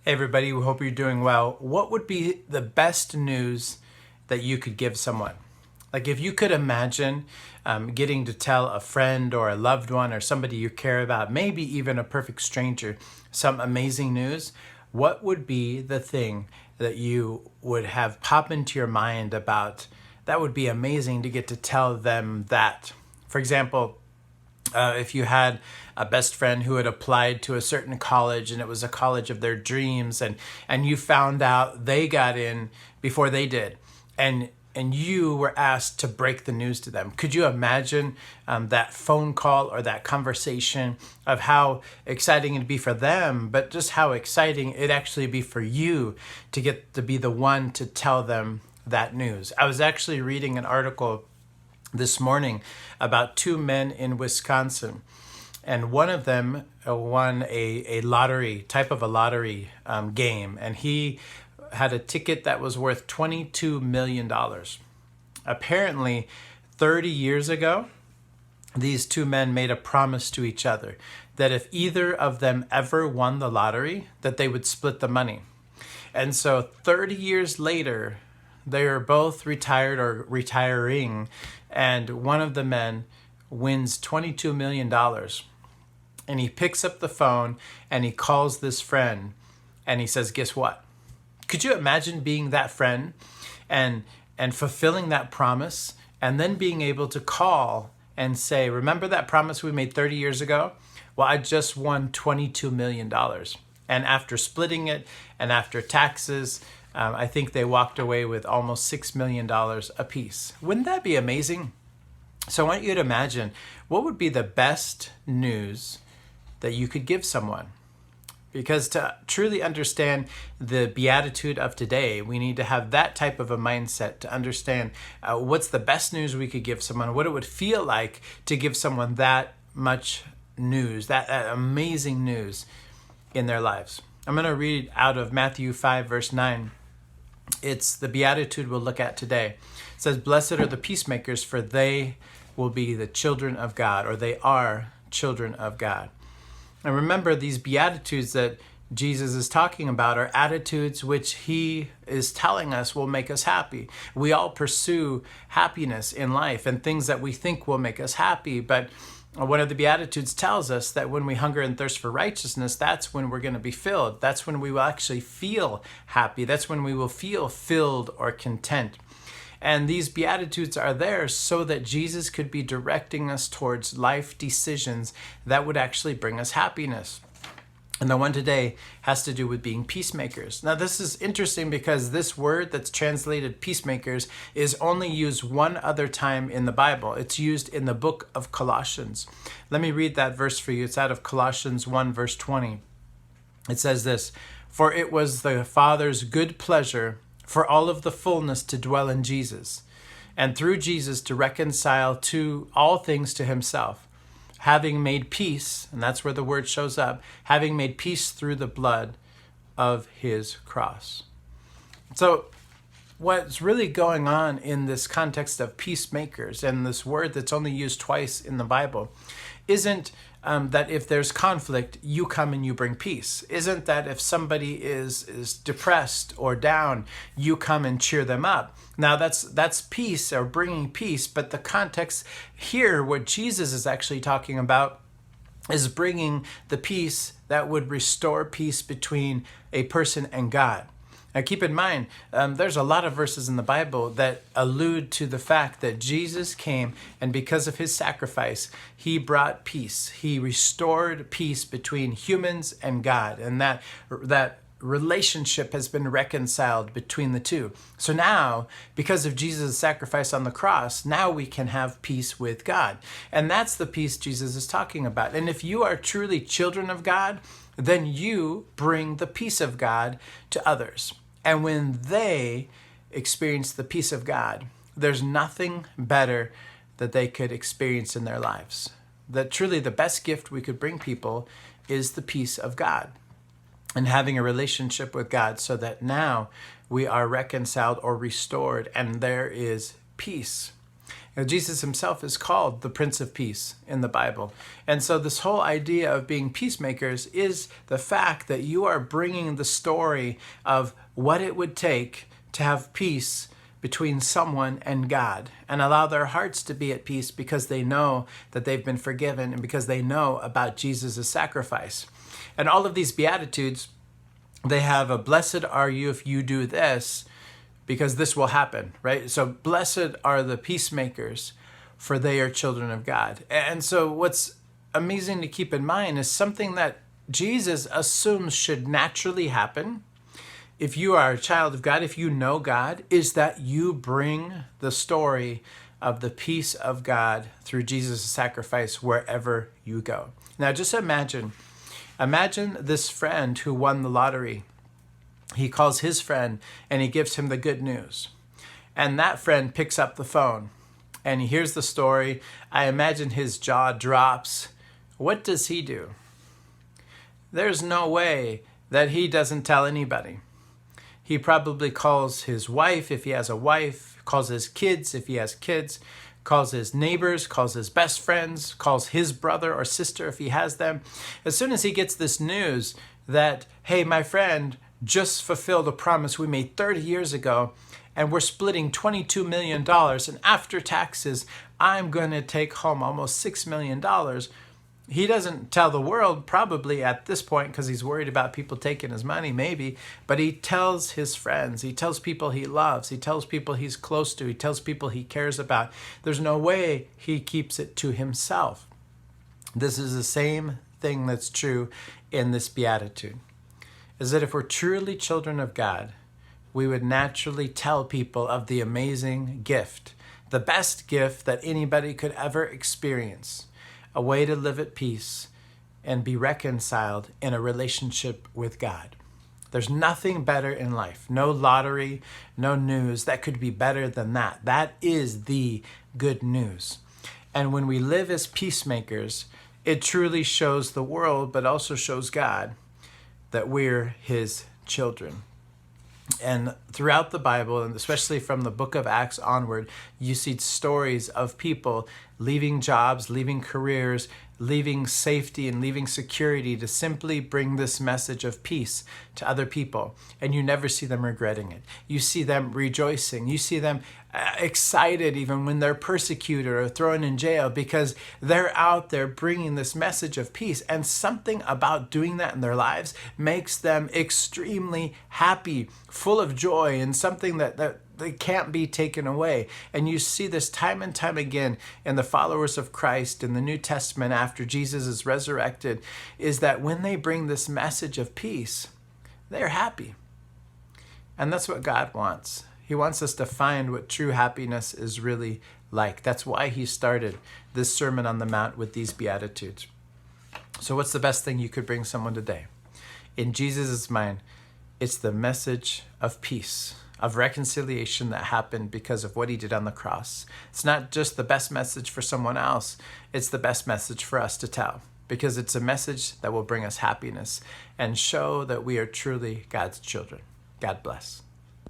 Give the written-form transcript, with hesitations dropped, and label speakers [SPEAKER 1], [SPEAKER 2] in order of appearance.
[SPEAKER 1] Hey everybody, we hope you're doing well. What would be the best news that you could give someone? Like if you could imagine getting to tell a friend or a loved one or somebody you care about, maybe even a perfect stranger, some amazing news, what would be the thing that you would have pop into your mind about that would be amazing to get to tell them that? For example, if you had a best friend who had applied to a certain college and it was a college of their dreams, and you found out they got in before they did, and you were asked to break the news to them. Could you imagine that phone call or that conversation of how exciting it'd be for them, but just how exciting it'd actually be for you to get to be the one to tell them that news? I was actually reading an article this morning about two men in Wisconsin, and one of them won a lottery, type of a lottery game, and he had a ticket that was worth $22 million. Apparently, 30 years ago, these two men made a promise to each other that if either of them ever won the lottery, that they would split the money. And so 30 years later, they are both retired or retiring, and one of the men wins $22 million. And he picks up the phone and he calls this friend and he says, guess what? Could you imagine being that friend and fulfilling that promise and then being able to call and say, remember that promise we made 30 years ago? Well, I just won $22 million. And after splitting it and after taxes, I think they walked away with almost $6 million apiece. Wouldn't that be amazing? So I want you to imagine what would be the best news that you could give someone. Because to truly understand the beatitude of today, we need to have that type of a mindset to understand what's the best news we could give someone, what it would feel like to give someone that much news, that amazing news in their lives. I'm going to read out of Matthew 5, verse 9. It's the beatitude we'll look at today. It says, blessed are the peacemakers, for they will be the children of God, or they are children of God. And remember, these beatitudes that Jesus is talking about are attitudes which he is telling us will make us happy. We all pursue happiness in life and things that we think will make us happy, but one of the Beatitudes tells us that when we hunger and thirst for righteousness, that's when we're going to be filled. That's when we will actually feel happy. That's when we will feel filled or content. And these Beatitudes are there so that Jesus could be directing us towards life decisions that would actually bring us happiness. And the one today has to do with being peacemakers. Now, this is interesting because this word that's translated peacemakers is only used one other time in the Bible. It's used in the book of Colossians. Let me read that verse for you. It's out of Colossians 1, verse 20. It says this, for it was the Father's good pleasure for all of the fullness to dwell in Jesus, and through Jesus to reconcile to all things to himself, having made peace, and that's where the word shows up, having made peace through the blood of his cross. So what's really going on in this context of peacemakers and this word that's only used twice in the Bible isn't that if there's conflict, you come and you bring peace. Isn't that if somebody is depressed or down, you come and cheer them up. Now that's peace or bringing peace, but the context here, what Jesus is actually talking about is bringing the peace that would restore peace between a person and God. Now keep in mind, there's a lot of verses in the Bible that allude to the fact that Jesus came and because of his sacrifice, he brought peace. He restored peace between humans and God, and that relationship has been reconciled between the two. So now, because of Jesus' sacrifice on the cross, now we can have peace with God. And that's the peace Jesus is talking about. And if you are truly children of God, then you bring the peace of God to others. And when they experience the peace of God, there's nothing better that they could experience in their lives. That truly the best gift we could bring people is the peace of God and having a relationship with God so that now we are reconciled or restored and there is peace. Jesus himself is called the Prince of Peace in the Bible. And so this whole idea of being peacemakers is the fact that you are bringing the story of what it would take to have peace between someone and God and allow their hearts to be at peace because they know that they've been forgiven and because they know about Jesus' sacrifice. And all of these Beatitudes, they have a blessed are you if you do this, because this will happen, right? So blessed are the peacemakers, for they are children of God. And so what's amazing to keep in mind is something that Jesus assumes should naturally happen if you are a child of God, if you know God, is that you bring the story of the peace of God through Jesus' sacrifice wherever you go. Now just imagine this friend who won the lottery. He calls his friend and he gives him the good news. And that friend picks up the phone and he hears the story. I imagine his jaw drops. What does he do? There's no way that he doesn't tell anybody. He probably calls his wife if he has a wife, calls his kids if he has kids, calls his neighbors, calls his best friends, calls his brother or sister if he has them. As soon as he gets this news that, hey, my friend just fulfilled a promise we made 30 years ago, and we're splitting $22 million, and after taxes, I'm going to take home almost $6 million. He doesn't tell the world probably at this point because he's worried about people taking his money, maybe, but he tells his friends, he tells people he loves, he tells people he's close to, he tells people he cares about. There's no way he keeps it to himself. This is the same thing that's true in this beatitude, is that if we're truly children of God, we would naturally tell people of the amazing gift, the best gift that anybody could ever experience, a way to live at peace and be reconciled in a relationship with God. There's nothing better in life. No lottery, no news that could be better than that. That is the good news. And when we live as peacemakers, it truly shows the world, but also shows God that we're his children. And throughout the Bible, and especially from the book of Acts onward, you see stories of people leaving jobs, leaving careers, leaving safety and leaving security to simply bring this message of peace to other people. And you never see them regretting it. You see them rejoicing. You see them excited even when they're persecuted or thrown in jail because they're out there bringing this message of peace. And something about doing that in their lives makes them extremely happy, full of joy, and something that they can't be taken away. And you see this time and time again in the followers of Christ in the New Testament after Jesus is resurrected, is that when they bring this message of peace, they're happy. And that's what God wants. He wants us to find what true happiness is really like. That's why he started this Sermon on the Mount with these Beatitudes. So what's the best thing you could bring someone today? In Jesus' mind, it's the message of peace, of reconciliation that happened because of what he did on the cross. It's not just the best message for someone else, it's the best message for us to tell, because it's a message that will bring us happiness and show that we are truly God's children. God bless.